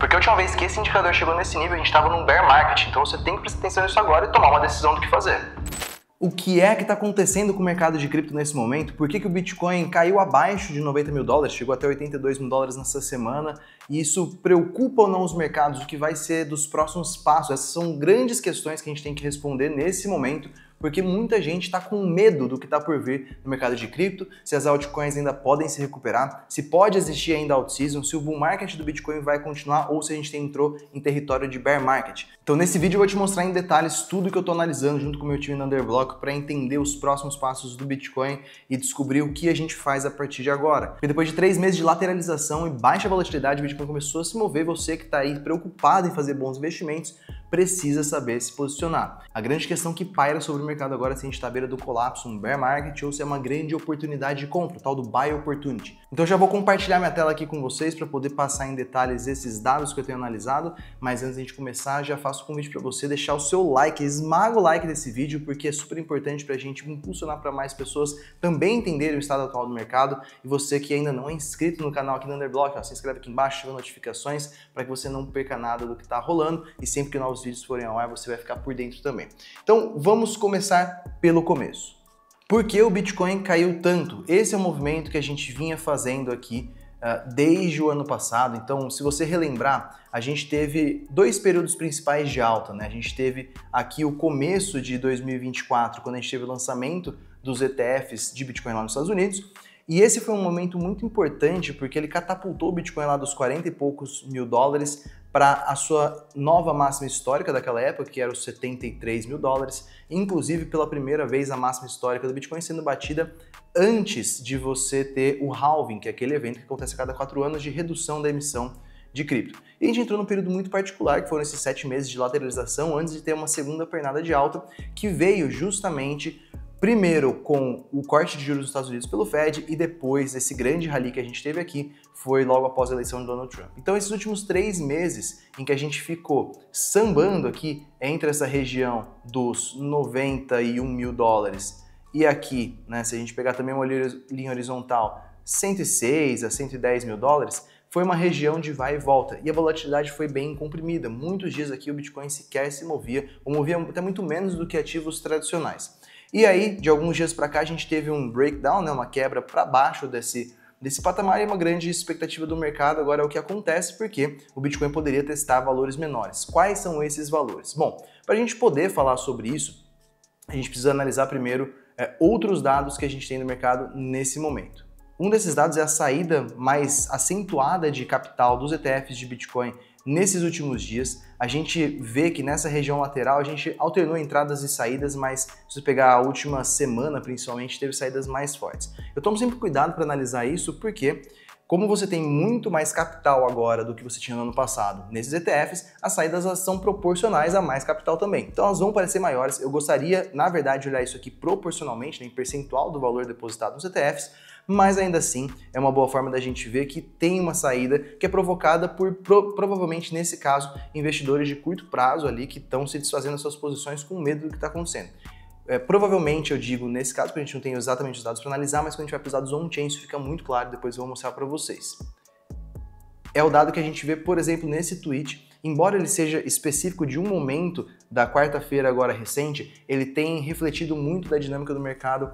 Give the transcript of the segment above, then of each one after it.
Porque a última vez que esse indicador chegou nesse nível, a gente estava num bear market, então você tem que prestar atenção nisso agora e tomar uma decisão do que fazer. O que é que está acontecendo com o mercado de cripto nesse momento? Por que o Bitcoin caiu abaixo de 90 mil dólares, chegou até 82 mil dólares nessa semana? E isso preocupa ou não os mercados? O que vai ser dos próximos passos? Essas são grandes questões que a gente tem que responder nesse momento, porque muita gente está com medo do que está por vir no mercado de cripto, se as altcoins ainda podem se recuperar, se pode existir ainda alt-season, se o bull market do Bitcoin vai continuar ou se a gente entrou em território de bear market. Então nesse vídeo eu vou te mostrar em detalhes tudo que eu estou analisando junto com o meu time no Underblock para entender os próximos passos do Bitcoin e descobrir o que a gente faz a partir de agora. Porque depois de 3 meses de lateralização e baixa volatilidade, o Bitcoin começou a se mover. Você que está aí preocupado em fazer bons investimentos precisa saber se posicionar. A grande questão que paira sobre o mercado agora é se a gente está à beira do colapso, um bear market, ou se é uma grande oportunidade de compra, o tal do buy opportunity. Então eu já vou compartilhar minha tela aqui com vocês para poder passar em detalhes esses dados que eu tenho analisado, mas antes de a gente começar, já faço o convite para você deixar o seu like, esmaga o like desse vídeo, porque é super importante para a gente impulsionar para mais pessoas também entenderem o estado atual do mercado. E você que ainda não é inscrito no canal aqui do Underblock, se inscreve aqui embaixo, ativa notificações para que você não perca nada do que está rolando e sempre que novos vídeos forem ao ar, você vai ficar por dentro também. Então, vamos começar pelo começo. Por que o Bitcoin caiu tanto? Esse é um movimento que a gente vinha fazendo aqui desde o ano passado. Então, se você relembrar, a gente teve 2 períodos principais de alta, né? A gente teve aqui o começo de 2024, quando a gente teve o lançamento dos ETFs de Bitcoin lá nos Estados Unidos. E esse foi um momento muito importante porque ele catapultou o Bitcoin lá dos 40 e poucos mil dólares para a sua nova máxima histórica daquela época, que era os 73 mil dólares. Inclusive, pela primeira vez, a máxima histórica do Bitcoin sendo batida antes de você ter o halving, que é aquele evento que acontece a cada 4 anos de redução da emissão de cripto. E a gente entrou num período muito particular, que foram esses 7 meses de lateralização, antes de ter uma segunda pernada de alta, que veio justamente primeiro com o corte de juros dos Estados Unidos pelo Fed e depois esse grande rally que a gente teve aqui foi logo após a eleição de Donald Trump. Então esses últimos 3 meses em que a gente ficou sambando aqui entre essa região dos 91 mil dólares e aqui, né, se a gente pegar também uma linha horizontal, 106 a 110 mil dólares, foi uma região de vai e volta, e a volatilidade foi bem comprimida. Muitos dias aqui o Bitcoin sequer se movia, ou movia até muito menos do que ativos tradicionais. E aí, de alguns dias para cá, a gente teve um breakdown, né, uma quebra para baixo desse patamar e uma grande expectativa do mercado. Agora é o que acontece porque o Bitcoin poderia testar valores menores. Quais são esses valores? Bom, para a gente poder falar sobre isso, a gente precisa analisar primeiro outros dados que a gente tem no mercado nesse momento. Um desses dados é a saída mais acentuada de capital dos ETFs de Bitcoin nesses últimos dias. A gente vê que nessa região lateral a gente alternou entradas e saídas, mas se você pegar a última semana principalmente, teve saídas mais fortes. Eu tomo sempre cuidado para analisar isso porque, como você tem muito mais capital agora do que você tinha no ano passado nesses ETFs, as saídas são proporcionais a mais capital também. Então elas vão parecer maiores. Eu gostaria, na verdade, de olhar isso aqui proporcionalmente, né, em percentual do valor depositado nos ETFs, mas ainda assim é uma boa forma da gente ver que tem uma saída que é provocada por, provavelmente nesse caso, investidores de curto prazo ali que estão se desfazendo das suas posições com medo do que está acontecendo. Provavelmente eu digo nesse caso, porque a gente não tem exatamente os dados para analisar, mas quando a gente vai para os dados on-chain isso fica muito claro, depois eu vou mostrar para vocês. É o dado que a gente vê, por exemplo, nesse tweet. Embora ele seja específico de um momento da quarta-feira agora recente, ele tem refletido muito da dinâmica do mercado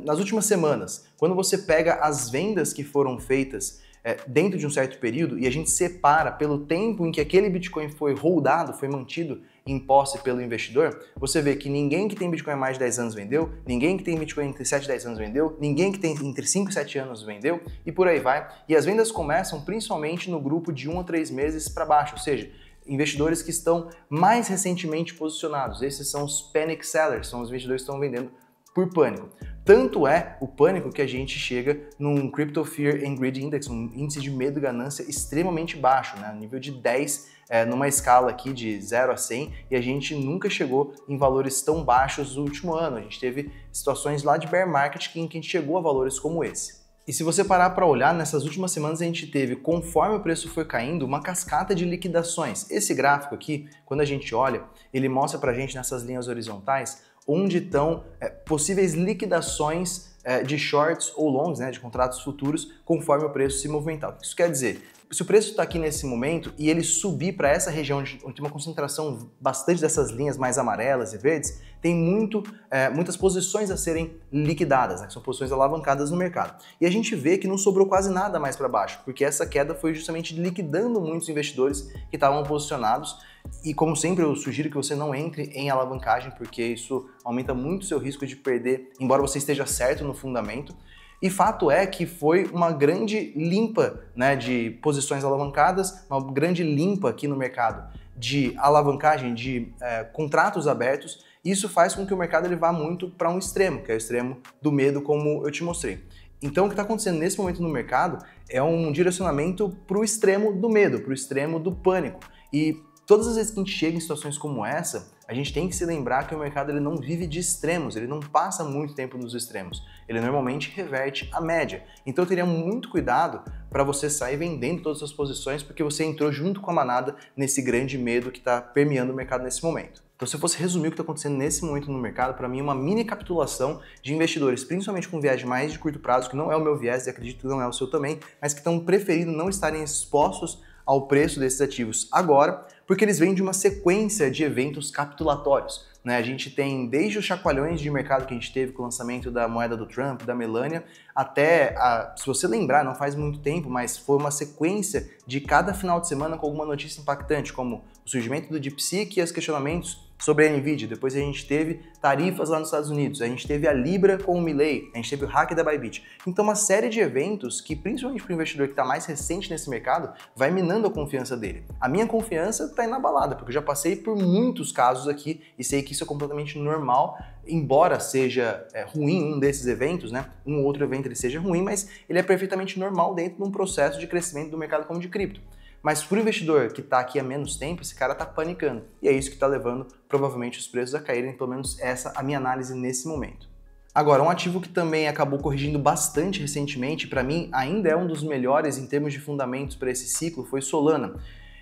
nas últimas semanas. Quando você pega as vendas que foram feitas dentro de um certo período e a gente separa pelo tempo em que aquele Bitcoin foi holdado, foi mantido em posse pelo investidor, você vê que ninguém que tem Bitcoin há mais de 10 anos vendeu, ninguém que tem Bitcoin entre 7 e 10 anos vendeu, ninguém que tem entre 5 e 7 anos vendeu, e por aí vai. E as vendas começam principalmente no grupo de 1 a 3 meses para baixo, ou seja, investidores que estão mais recentemente posicionados. Esses são os panic sellers, são os investidores que estão vendendo por pânico. Tanto é o pânico que a gente chega num Crypto Fear and Greed Index, um índice de medo e ganância extremamente baixo, né? Nível de 10, numa escala aqui de 0 a 100, e a gente nunca chegou em valores tão baixos no último ano. A gente teve situações lá de bear market em que a gente chegou a valores como esse. E se você parar para olhar, nessas últimas semanas a gente teve, conforme o preço foi caindo, uma cascata de liquidações. Esse gráfico aqui, quando a gente olha, ele mostra para a gente nessas linhas horizontais onde estão possíveis liquidações de shorts ou longs, né, de contratos futuros, conforme o preço se movimentar. O que isso quer dizer? Se o preço está aqui nesse momento e ele subir para essa região onde tem uma concentração bastante dessas linhas mais amarelas e verdes, tem muitas posições a serem liquidadas, né, que são posições alavancadas no mercado. E a gente vê que não sobrou quase nada mais para baixo, porque essa queda foi justamente liquidando muitos investidores que estavam posicionados. E como sempre, eu sugiro que você não entre em alavancagem, porque isso aumenta muito o seu risco de perder, embora você esteja certo no fundamento. E fato é que foi uma grande limpa, né, de posições alavancadas, uma grande limpa aqui no mercado de alavancagem, de contratos abertos. Isso faz com que o mercado ele vá muito para um extremo, que é o extremo do medo, como eu te mostrei. Então o que está acontecendo nesse momento no mercado é um direcionamento para o extremo do medo, para o extremo do pânico. E todas as vezes que a gente chega em situações como essa, a gente tem que se lembrar que o mercado ele não vive de extremos, ele não passa muito tempo nos extremos. Ele normalmente reverte a média. Então eu teria muito cuidado para você sair vendendo todas as suas posições, porque você entrou junto com a manada nesse grande medo que está permeando o mercado nesse momento. Então, se eu fosse resumir o que está acontecendo nesse momento no mercado, para mim é uma mini capitulação de investidores, principalmente com viés mais de curto prazo, que não é o meu viés e acredito que não é o seu também, mas que estão preferindo não estarem expostos ao preço desses ativos agora, porque eles vêm de uma sequência de eventos capitulatórios. Né? A gente tem desde os chacoalhões de mercado que a gente teve com o lançamento da moeda do Trump, da Melania, até, se você lembrar, não faz muito tempo, mas foi uma sequência de cada final de semana com alguma notícia impactante, como o surgimento do DeepSeek e os questionamentos sobre a Nvidia. Depois a gente teve tarifas lá nos Estados Unidos, a gente teve a Libra com o Milei, a gente teve o hack da Bybit. Então uma série de eventos que, principalmente para o investidor que está mais recente nesse mercado, vai minando a confiança dele. A minha confiança está inabalada, porque eu já passei por muitos casos aqui e sei que isso é completamente normal, embora seja ruim um desses eventos, né? Um ou outro evento ele seja ruim, mas ele é perfeitamente normal dentro de um processo de crescimento do mercado como de cripto. Mas para o investidor que está aqui há menos tempo, esse cara está panicando. E é isso que está levando, provavelmente, os preços a caírem, pelo menos essa a minha análise nesse momento. Agora, um ativo que também acabou corrigindo bastante recentemente, para mim ainda é um dos melhores em termos de fundamentos para esse ciclo, foi Solana.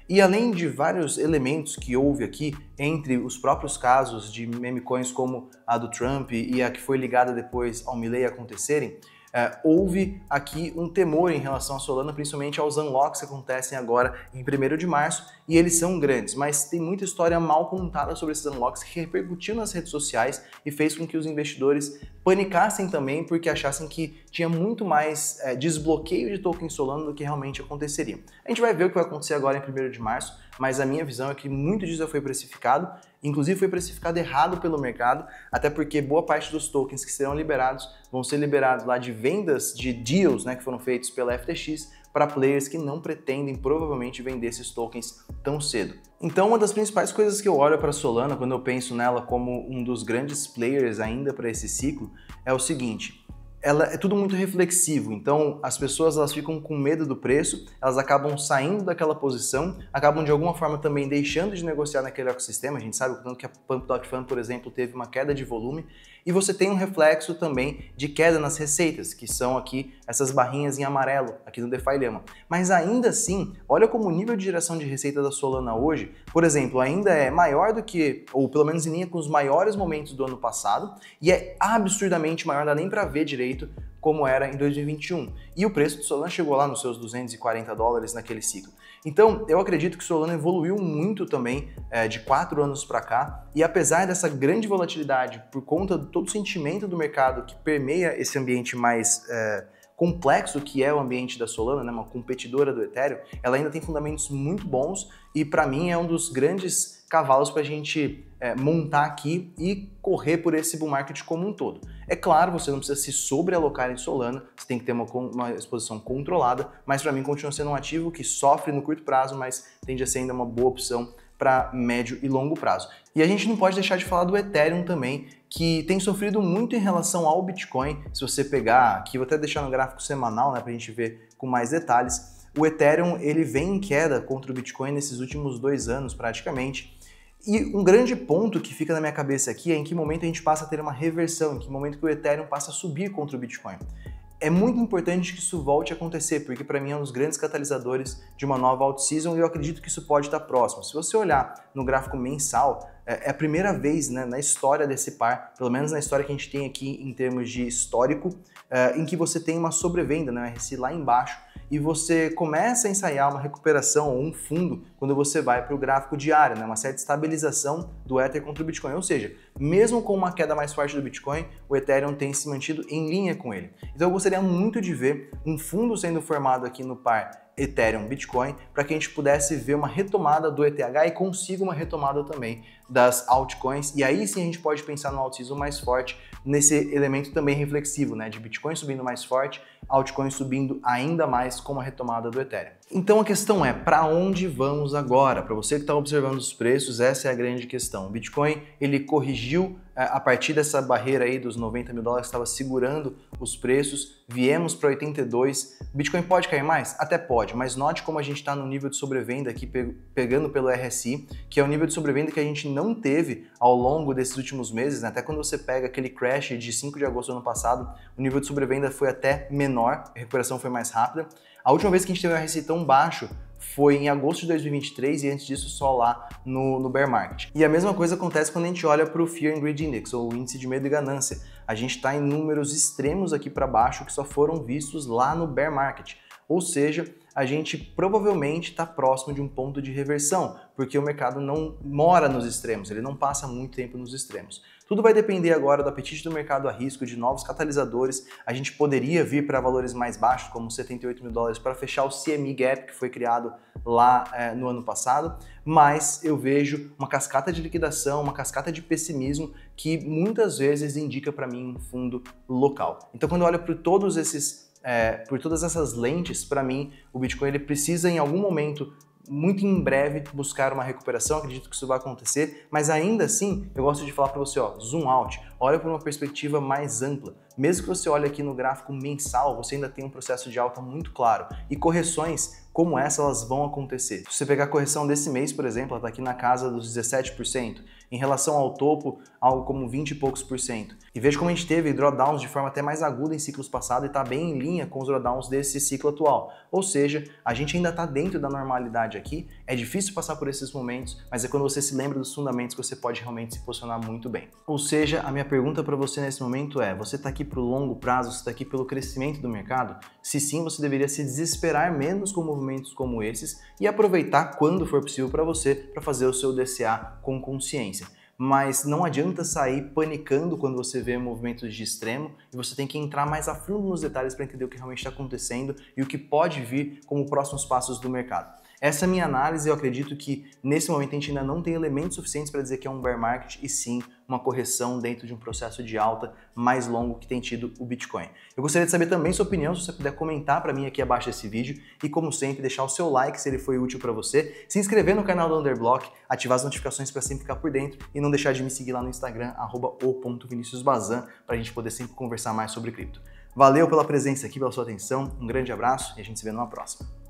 E além de vários elementos que houve aqui, entre os próprios casos de meme coins como a do Trump e a que foi ligada depois ao Milei acontecerem, houve aqui um temor em relação à Solana, principalmente aos unlocks que acontecem agora em 1º de março, e eles são grandes, mas tem muita história mal contada sobre esses unlocks que repercutiu nas redes sociais e fez com que os investidores panicassem também porque achassem que tinha muito mais desbloqueio de token Solana do que realmente aconteceria. A gente vai ver o que vai acontecer agora em 1º de março, mas a minha visão é que muito disso já foi precificado, inclusive foi precificado errado pelo mercado, até porque boa parte dos tokens que serão liberados vão ser liberados lá de vendas de deals, né, que foram feitos pela FTX para players que não pretendem provavelmente vender esses tokens tão cedo. Então, uma das principais coisas que eu olho para a Solana quando eu penso nela como um dos grandes players ainda para esse ciclo é o seguinte: ela é tudo muito reflexivo, então as pessoas elas ficam com medo do preço, elas acabam saindo daquela posição, acabam de alguma forma também deixando de negociar naquele ecossistema. A gente sabe o tanto que a Pump.Fun, por exemplo, teve uma queda de volume, e você tem um reflexo também de queda nas receitas, que são aqui essas barrinhas em amarelo, aqui no DeFi Llama. Mas ainda assim, olha como o nível de geração de receita da Solana hoje, por exemplo, ainda é maior do que, ou pelo menos em linha com os maiores momentos do ano passado, e é absurdamente maior, não dá nem para ver direito como era em 2021. E o preço de Solana chegou lá nos seus $240 naquele ciclo. Então, eu acredito que Solana evoluiu muito também de 4 anos para cá, e apesar dessa grande volatilidade por conta de todo o sentimento do mercado que permeia esse ambiente mais complexo que é o ambiente da Solana, né, uma competidora do Ethereum, ela ainda tem fundamentos muito bons e para mim é um dos grandes cavalos para a gente montar aqui e correr por esse bull market como um todo. É claro, você não precisa se sobrealocar em Solana, você tem que ter uma exposição controlada, mas para mim continua sendo um ativo que sofre no curto prazo, mas tende a ser ainda uma boa opção para médio e longo prazo. E a gente não pode deixar de falar do Ethereum também, que tem sofrido muito em relação ao Bitcoin. Se você pegar, aqui vou até deixar no gráfico semanal, né, para a gente ver com mais detalhes, o Ethereum ele vem em queda contra o Bitcoin nesses últimos 2 anos praticamente. E um grande ponto que fica na minha cabeça aqui é em que momento a gente passa a ter uma reversão, em que momento que o Ethereum passa a subir contra o Bitcoin. É muito importante que isso volte a acontecer, porque para mim é um dos grandes catalisadores de uma nova alt-season e eu acredito que isso pode estar próximo. Se você olhar no gráfico mensal, é a primeira vez, né, na história desse par, pelo menos na história que a gente tem aqui em termos de histórico, em que você tem uma sobrevenda, né, o RSI lá embaixo, e você começa a ensaiar uma recuperação ou um fundo quando você vai para o gráfico diário, né? Uma certa estabilização do Ether contra o Bitcoin. Ou seja, mesmo com uma queda mais forte do Bitcoin, o Ethereum tem se mantido em linha com ele. Então eu gostaria muito de ver um fundo sendo formado aqui no par Ethereum Bitcoin para que a gente pudesse ver uma retomada do ETH e consiga uma retomada também das altcoins, e aí sim a gente pode pensar no alt-season mais forte, nesse elemento também reflexivo, né, de Bitcoin subindo mais forte, altcoin subindo ainda mais com a retomada do Ethereum. Então a questão é, para onde vamos agora? Para você que está observando os preços, essa é a grande questão. O Bitcoin, ele corrigiu a partir dessa barreira aí dos 90 mil dólares, estava segurando os preços, viemos para 82. Bitcoin pode cair mais? Até pode, mas note como a gente está no nível de sobrevenda aqui, pegando pelo RSI, que é o nível de sobrevenda que a gente não teve ao longo desses últimos meses, né? Até quando você pega aquele crash de 5 de agosto do ano passado, o nível de sobrevenda foi até menor, a recuperação foi mais rápida. A última vez que a gente teve um RSI tão baixo foi em agosto de 2023 e antes disso só lá no bear market. E a mesma coisa acontece quando a gente olha para o Fear and Greed Index, ou o índice de medo e ganância. A gente está em números extremos aqui para baixo que só foram vistos lá no bear market. Ou seja, a gente provavelmente está próximo de um ponto de reversão, porque o mercado não mora nos extremos, ele não passa muito tempo nos extremos. Tudo vai depender agora do apetite do mercado a risco, de novos catalisadores. A gente poderia vir para valores mais baixos, como 78 mil dólares, para fechar o CME Gap, que foi criado lá no ano passado, mas eu vejo uma cascata de liquidação, uma cascata de pessimismo que muitas vezes indica para mim um fundo local. Então, quando eu olho por todas essas lentes, para mim, o Bitcoin ele precisa em algum momento, muito em breve, buscar uma recuperação. Acredito que isso vai acontecer, mas ainda assim, eu gosto de falar para você, ó, zoom out, olha por uma perspectiva mais ampla. Mesmo que você olhe aqui no gráfico mensal, você ainda tem um processo de alta muito claro, e correções como essa, elas vão acontecer. Se você pegar a correção desse mês, por exemplo, ela está aqui na casa dos 17%, em relação ao topo, algo como 20 e poucos por cento. E veja como a gente teve drawdowns de forma até mais aguda em ciclos passados e está bem em linha com os drawdowns desse ciclo atual. Ou seja, a gente ainda está dentro da normalidade aqui, é difícil passar por esses momentos, mas é quando você se lembra dos fundamentos que você pode realmente se posicionar muito bem. Ou seja, a minha pergunta para você nesse momento é, você está aqui para o longo prazo, você está aqui pelo crescimento do mercado? Se sim, você deveria se desesperar menos com movimentos como esses e aproveitar quando for possível para você para fazer o seu DCA com consciência. Mas não adianta sair panicando quando você vê movimentos de extremo e você tem que entrar mais a fundo nos detalhes para entender o que realmente está acontecendo e o que pode vir como próximos passos do mercado. Essa é a minha análise, eu acredito que nesse momento a gente ainda não tem elementos suficientes para dizer que é um bear market e sim uma correção dentro de um processo de alta mais longo que tem tido o Bitcoin. Eu gostaria de saber também sua opinião, se você puder comentar para mim aqui abaixo desse vídeo e, como sempre, deixar o seu like se ele foi útil para você, se inscrever no canal do Underblock, ativar as notificações para sempre ficar por dentro e não deixar de me seguir lá no Instagram, @o.viniciusbazan, para a gente poder sempre conversar mais sobre cripto. Valeu pela presença aqui, pela sua atenção, um grande abraço e a gente se vê numa próxima.